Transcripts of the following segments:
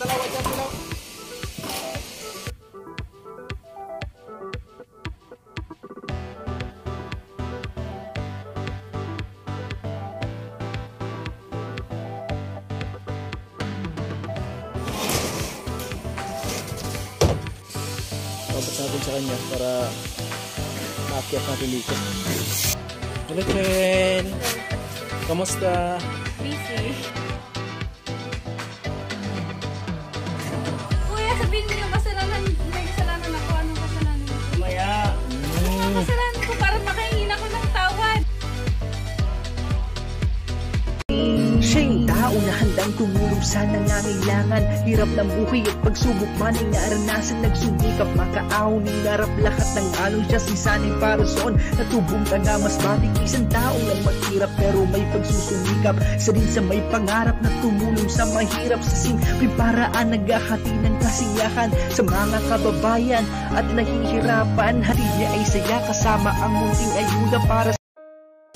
dalawa dyan sila. Pabat natin sa kanya para maakyat natin dito. Hello, Chen! Kamusta? Busy. Kuya, sabihin mo yung kasalanan. May kasalanan ako. Anong kasalanan mo? Maya! Anong kasalanan ko para makaingin ako ng tawad? Siya'y tao na handang tumulong sa nangangailangan. Hirap ng buhay at pagsubok man ay naranasan. Nagsumikap makaaon ng narap lahat ng alon siya sisanay para soon. Natubong ka nga mas matik isang tao lang maghirap pero may pagsusumikap. Isa din sa may pangarap na tumulong sa mahirap. Sa simpleng paraan naghahati ng kasiyahan sa mga kababayan at nahihirapan. Hati niya ay saya kasama ang munting ayuda para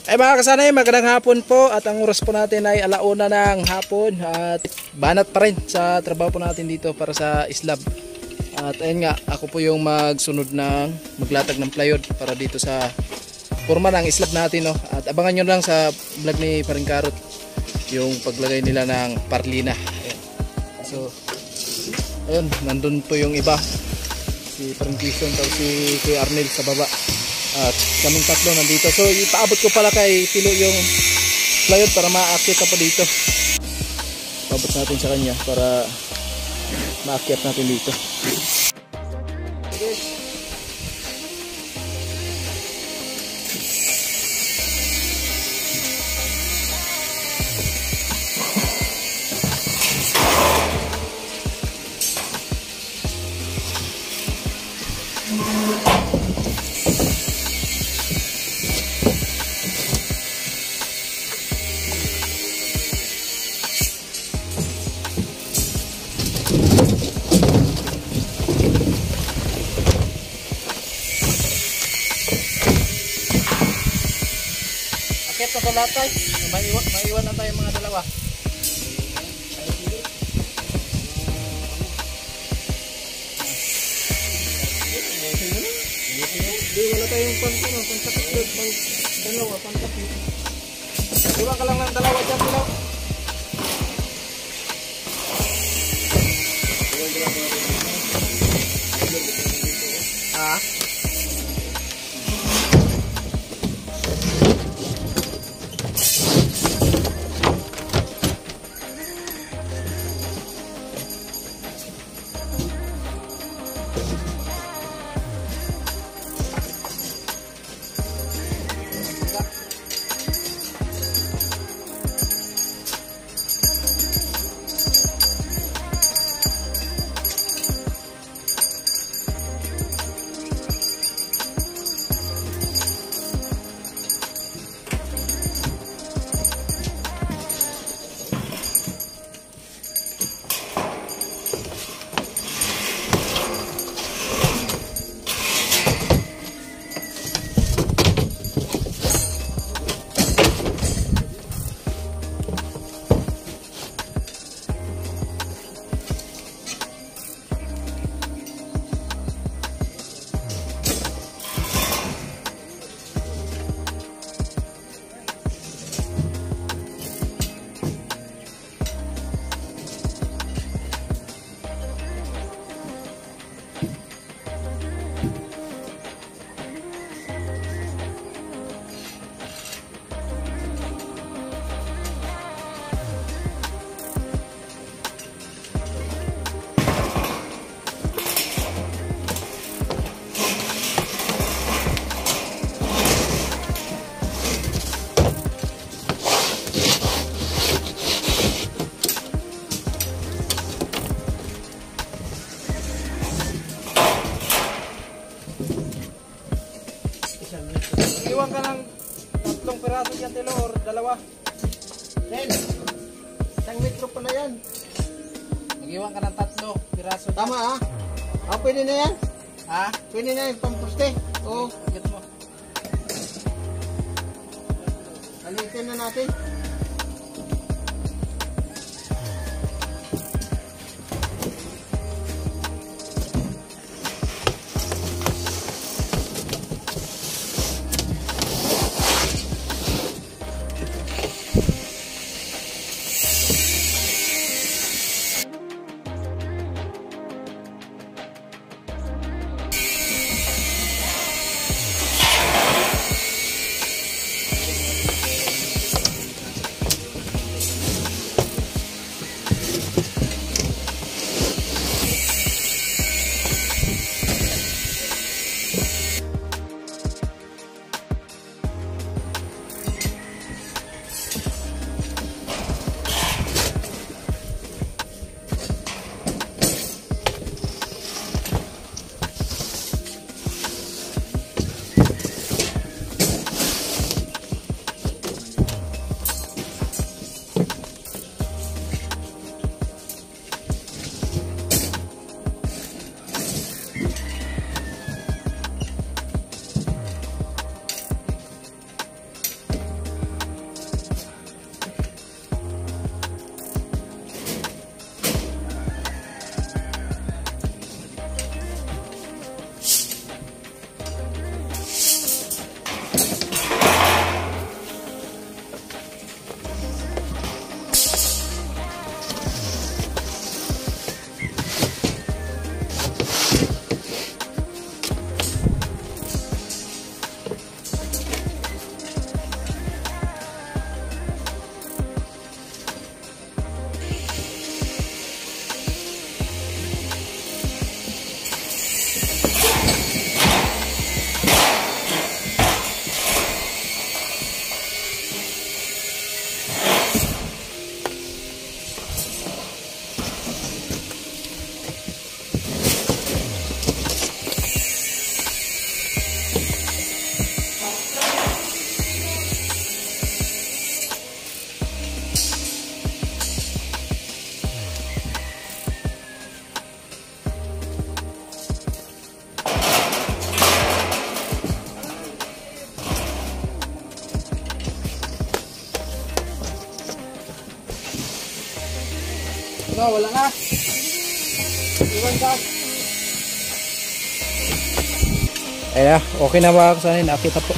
Ay mga kasanay, magandang hapon po at ang oras po natin ay 1:00 ng hapon at banat pa rin sa trabaho po natin dito para sa islab. At ayun nga, ako po yung magsunod ng maglatag ng plywood para dito sa forma ng islab natin, no? At abangan nyo lang sa vlog ni Paring Karot yung paglagay nila ng parlina. Ayan. So ayun, nandun po yung iba, si Paring Quezon tapos si Kuya Arnel sa baba. At kaming tatlo nandito. So ipaabot ko pala kay Pilo yung plywood para maakyat pa dito. Ipaabot natin sa kanya para maakyat natin dito. Okay. Akit na sa latay. Maiwan na tayo mga dalawa. Di wala tayong pantakot. Dalawa, pantakot. Iwan ka lang ng dalawa dyan sila. Iwan ka ng 3 piraso dyan, Tilo, or 2. Ten. 1 metro pa na yan. Mag-iwan ka ng 3 piraso dyan. Tama ha? Pwede na yan? Ha? Pwede na yan, pampuste. Oo. Get mo. Alitin na natin. No, wala na. Iwan ka. Ayan, okay na ba sa akin? Nakita po.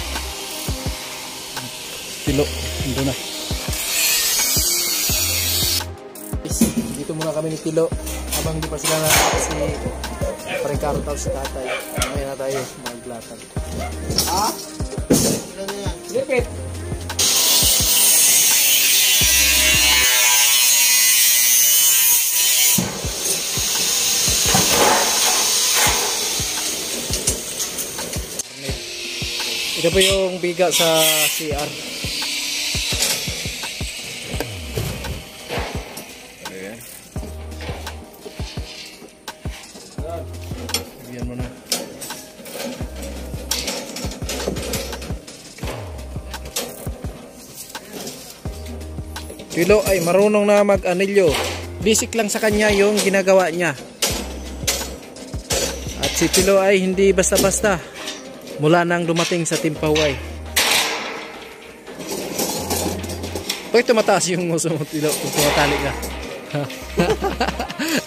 Tilo, ito na. Dito muna kami ni Tilo. Habang hindi pa sila na kasi parang tao si tatay. Ngayon na tayo maglatag. Ha? Lipit. Ito po yung biga sa CR. Ayan. Lagyan mo na. Tilo ay marunong na mag-anilyo. Basic lang sa kanya yung ginagawa niya. At si Tilo ay hindi basta-basta. Mula nang dumating sa Timpaway. Bakit tumataas yung nguso mo, Tilo? Kung tumatali ka.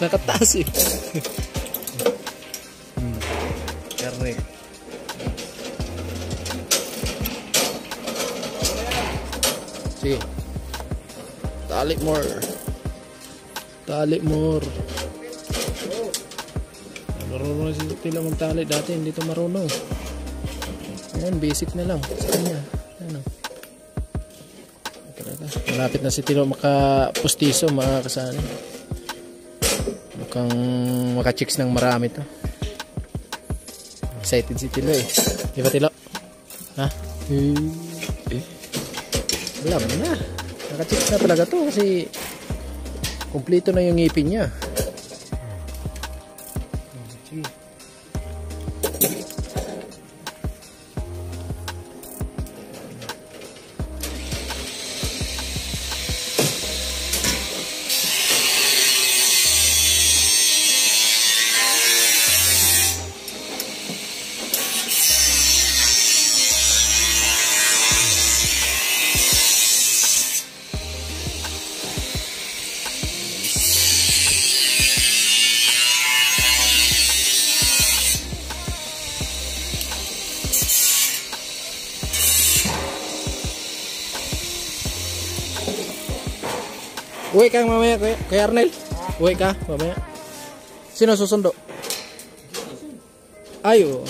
Nakataas eh. Karne. Sige. Tali more. Tali more. Marunong si Tilo magtali. Dati hindi ito marunong. Ayan, basic na lang sa kanya. Ayan. Malapit na si Tilo makapustiso, mga kasani. Mukhang makachicks ng marami to. Excited si Tilo eh. Di ba, Tilo? Ha? Alam na. Nakachicks na talaga to kasi kumpleto na yung ngipin niya. Uwi ka mamaya, Kuya Arnel. Uwi ka mamaya. Sino susundo? Ay, oh.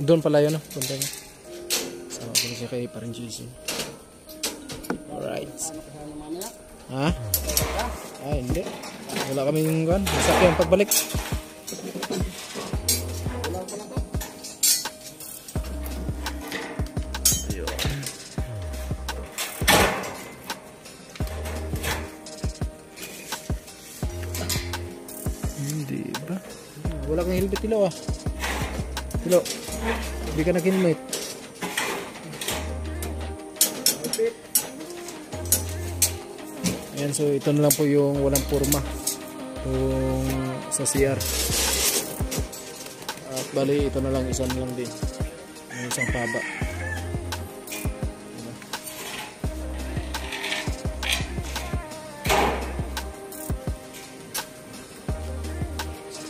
Doon pala yun, no? Punta niya. Sama ko siya kay parang Jason. Alright. Ha? Ay, hindi. Wala kaming gan. Masakyan pagbalik. Diba? Wala kang helmet, Tilo ah. Tilo, hindi ka nag-helmet. Ayan, so ito na lang po yung walang porma yung sa CR. At bali ito na lang, isa na lang din yung isang paba.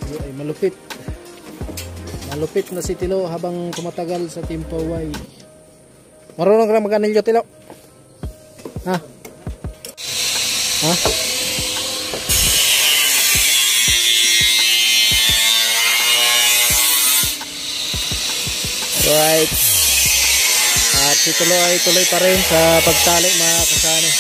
Ay malupit. Malupit na si Tilo habang tumatagal sa Timpaway. Marunong ka na mag-anilyo, Tilo? Ha? Ha? Alright. At si Tilo ay tuloy pa rin sa pagtali, mga kasani.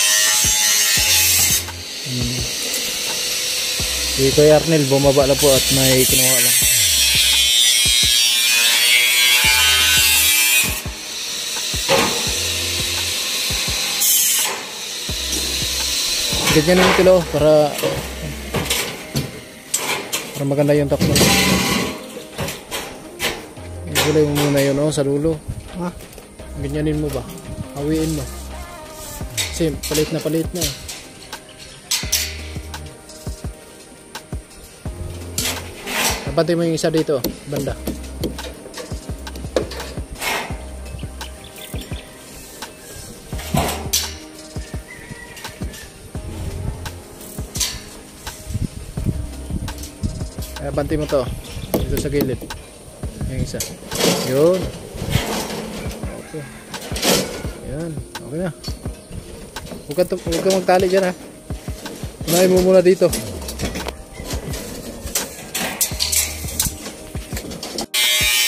Si Kuya Arnel bumaba na po at may kinuha lang. Ganyan yung Tilo para maganda yung takbo. Gulay mo muna yun, oh, sa dulo. Ha? Ganyanin mo ba? Hawiin mo. Kasi palit na eh. Napantay mo yung isa dito, banda. Bantay mo to. Dito sa gilid. Yung isa. Yun. Okay. Yan. Okay na. Huwag ka magtali dyan ha. Unahin mo muna dito.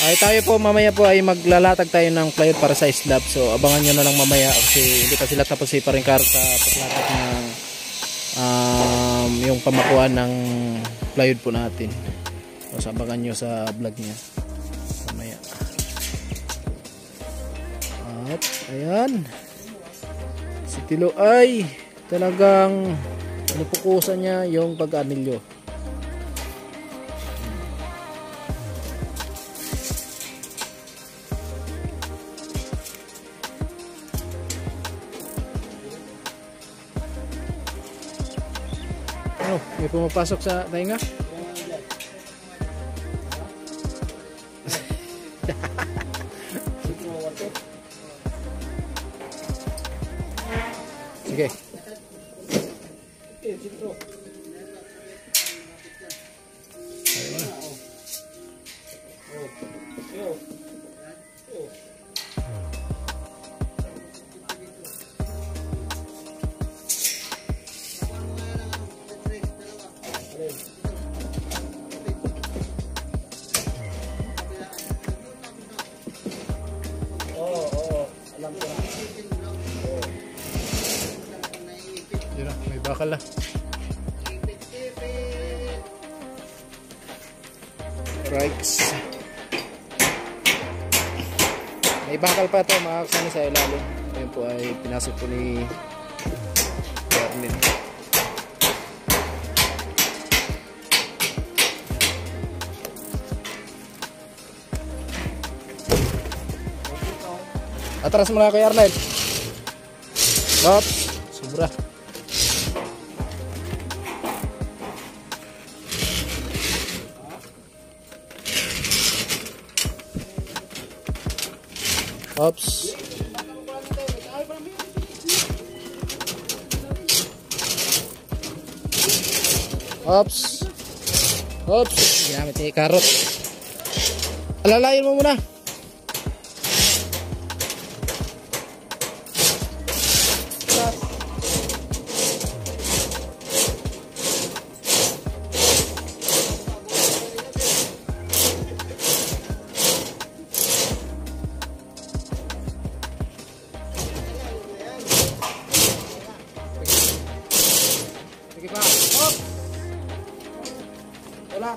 Ay tayo po mamaya po ay maglalatag tayo ng plywood para sa slab. So abangan nyo na lang mamaya kasi hindi pa sila tapos pa rin karta paglatag ng yung pamakuan ng plywood po natin. So abangan nyo sa vlog niya mamaya. At ayan, si Tilo ay talagang napukusan niya yung pag-anilyo. Oh, may pumapasok sa tainga. Sige. May bakal na. Right. May bakal pa ito makakasama sa ilalim. Ayun po ay pinasok po ni Berlin. Atras mo na kay Arnel. Oops, sobra. Oops. Oops. Oops. Ginamit ni karot. Alalayin mo muna. Sige pa. Hop. Wala.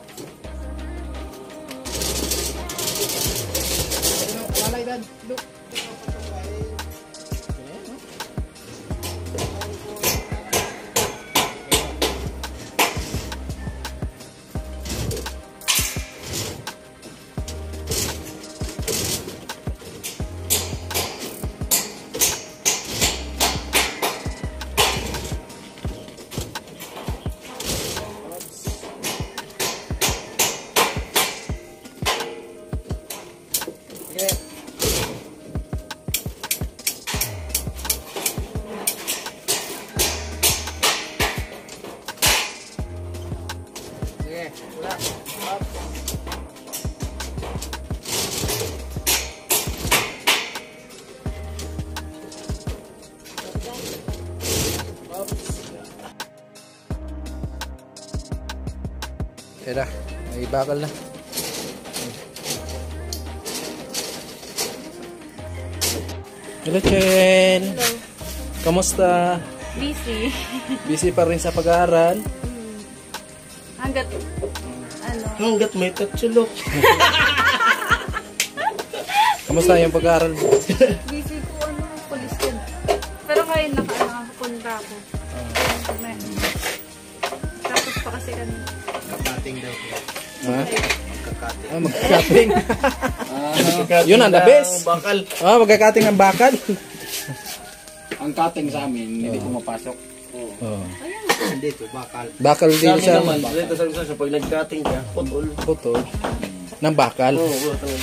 Alalay dan. Look. Tira, may bakal na. Hello, Chen. Hello. Kamusta? Busy. Busy pa rin sa pag-aaral? Hanggat, Hanggat may tatsulok. Kamusta yung pag-aaral? busy po police yun. Pero ngayon nakapunta ako. Tapos pa kasi kami. Kakating daw. Ha? Kakating. Magkakating. Yun ang the best. Bakal. Magkakating ng bakal. Ang cutting sa amin, hindi pumapasok. Dito, bakal. Bakal din sa Dito sa pag nag-cutting ka, putol. putol ng bakal. Oo, putol.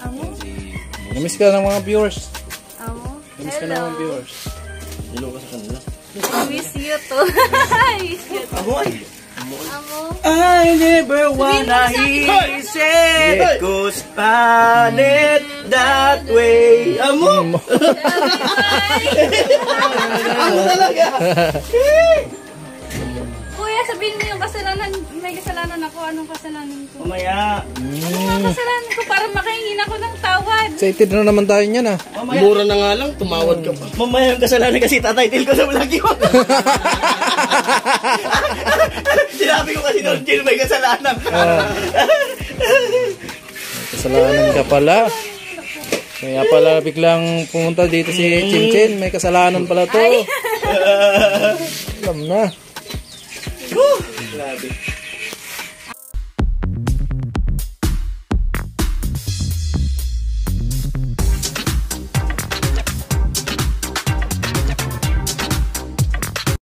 Amo? Namiss ka ng mga viewers. Amo? Namiss ka ng mga viewers. Dilo ka sa kanila. I miss you too. I miss you too. Amoy! Amo. I never wanna hear it goes planet that way. Amo! Ano talaga? Kuya, sabihin mo yung kasalanan. May kasalanan ako. Anong kasalanan ko? Mamaya. Anong kasalanan ko para makahingin ako ng tawad? Excited na naman tayo niyan ah. Mura na nga lang, tumawad ka pa. Mamaya yung kasalanan kasi tatitle ko sa vlog yun. Sinabi ko kasi doon, Jill, may kasalanan. Kasalanan ka pala. Kaya pala biglang pumunta dito si Chinchin. May kasalanan pala to. Alam na. Grabe.